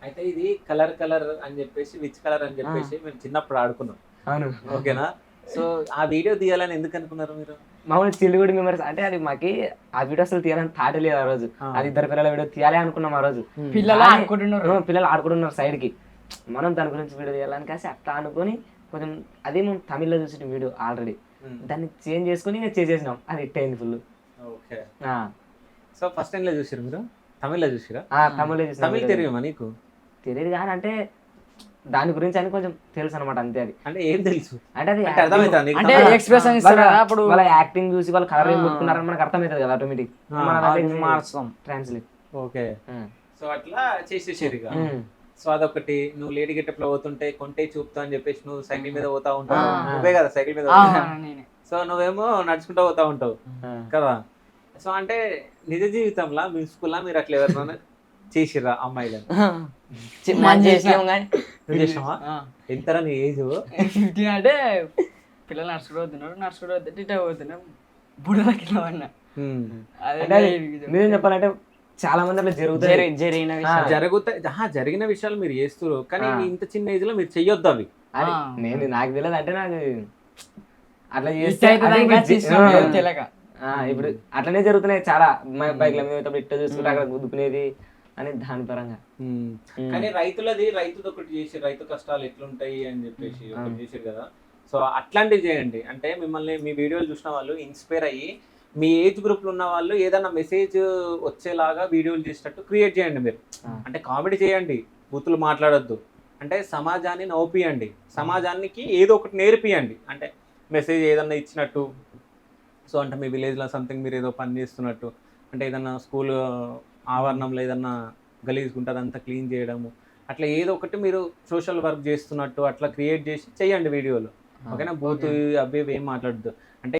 అయితే ఇది colour colour అని చెప్పేసి విచ్ కలర్ అని చెప్పేసి మేము చిన్నప్పుడు ఆడుకున్నాం. అవును. ఓకేనా? సో ఆ వీడియో తీయాలని ఎందుకు అనుకున్నారు మీరు? మామూలు చిల్లుగుడి మెమరీస్ అంటే అది మాకి ఆ వీడియో అసలు తీయాలని థాట్ లేదు ఆ రోజు. అది ఇద్దరు పిల్లల వీడియో తీయాలి అనుకున్నాం ఆ రోజు. పిల్లలు ఆడుకుంటున్నారు, పిల్లలు ఆడుకుంటున్నారు సైడ్ కి, మనం దాని గురించి వీడియో తీయాలని కాసి అట్లా అనుకొని కొంచెం అదే మేము తమిళ్లో చూసిన వీడియో ఆల్రెడీ దాన్ని చేంజ్ చేసుకుని ఇంకా చేసేసినాం. అది హిట్ అయింది full. Okay. So first time లో చూసారు మీరు? తమిళ్లో చూసిరా? తమిళ్లో చూసిన. తమిళ్ తెలియమా నీకు? తెలియదు కానీ అంటే దాని గురించి అని కొంచెం తెలుసు అనమాట అంతే. అది అంటే ఏం తెలుసు అంటే అది అంటే అర్థమవుతుంది నీకు? అంటే ఎక్స్ప్రెషన్ ఇస్తారు కదా అప్పుడు వాళ్ళ యాక్టింగ్ చూసి వాళ్ళు కలర్ ఏం కొట్టుకున్నారని మనకు అర్థమవుతుంది కదా ఆటోమేటిక్ మార్చుతాం. ట్రాన్స్లేట్. ఓకే. సో అట్లా చేసేసారు ఇక. సో అదొకటి. నువ్వు లేడీ గెటప్ లో పోతుంటే కొంటే చూపుతా అని చెప్పేసి నువ్వు సైకిల్ మీద పోతా ఉంటావు. నువ్వే కదా సైకిల్ మీద నేనే. సో నువ్వేమో నడుచుకుంటూ పోతా ఉంటావు కదా. సో అంటే నిజ జీవితంలో మీ స్కూల్లో మీరు అట్లా ఎవరినైనా చేసిర్రా అమ్మాయిలను? మనం చేసినాం కానీ నువ్వు చేసినావా? ఎంతరా నీ ఏజ్? 15 అంటే పిల్లలు నడుచుకుంటూ పోతున్నారు, నడుచుకుంటూ పోతే ఇట్లా పోతున్నాం బుడల కింద పడినా. అంటే అది నిజం చెప్పాలంటే చాలా మంది అట్లా జరుగుతాయి. జరిగిన విషయం. జరుగుతాయి. జరిగిన విషయాలు మీరు చేస్తున్నారు కానీ ఇంత చిన్న ఏజ్ లో మీరు చెయ్యొద్దు అవి. అది నేను నాకు తెలియదు అంటే నాకు అట్లా ఇష్ట చేస్తే అవుతుంది అది ఇంకా జి- చేసినాం, ఆ. ఏం తెలియక. ఇప్పుడు అట్లనే జరుగుతున్నాయి చాలా. బైక్ల మీద ఇట్లా చూసుకుంటే అక్కడ గుద్దుకునేది అని దాని పరంగా. కానీ రైతుది ఒకటి చేసి రైతు కష్టాలు ఎట్లుంటాయి అని చెప్పేసి ఒకటి చేసారు కదా. సో అట్లాంటివి చేయండి. అంటే మిమ్మల్ని మీ వీడియోలు చూసిన వాళ్ళు ఇన్స్పైర్ అయ్యి మీ ఏజ్ గ్రూప్ లో ఉన్న వాళ్ళు ఏదైనా మెసేజ్ వచ్చేలాగా వీడియోలు చేసేటట్టు క్రియేట్ చేయండి మీరు. అంటే కామెడీ చేయండి, బూతులు మాట్లాడొద్దు. అంటే సమాజాన్ని నవ్వుపియండి, సమాజానికి ఏదో ఒకటి నేర్పియండి. అంటే మెసేజ్ ఏదన్నా ఇచ్చినట్టు. సో అంటే మీ విలేజ్లో సంథింగ్ మీరు ఏదో పని చేస్తున్నట్టు, అంటే ఏదన్నా స్కూల్ ఆవరణంలో ఏదన్నా గలీజ్గా ఉంటుంది అంతా క్లీన్ చేయడము, అట్లా ఏదో ఒకటి మీరు సోషల్ వర్క్ చేస్తున్నట్టు అట్లా క్రియేట్ చేసి చేయండి వీడియోలు. ఓకేనా? బూత్ అవి ఏం మాట్లాడద్దు. అంటే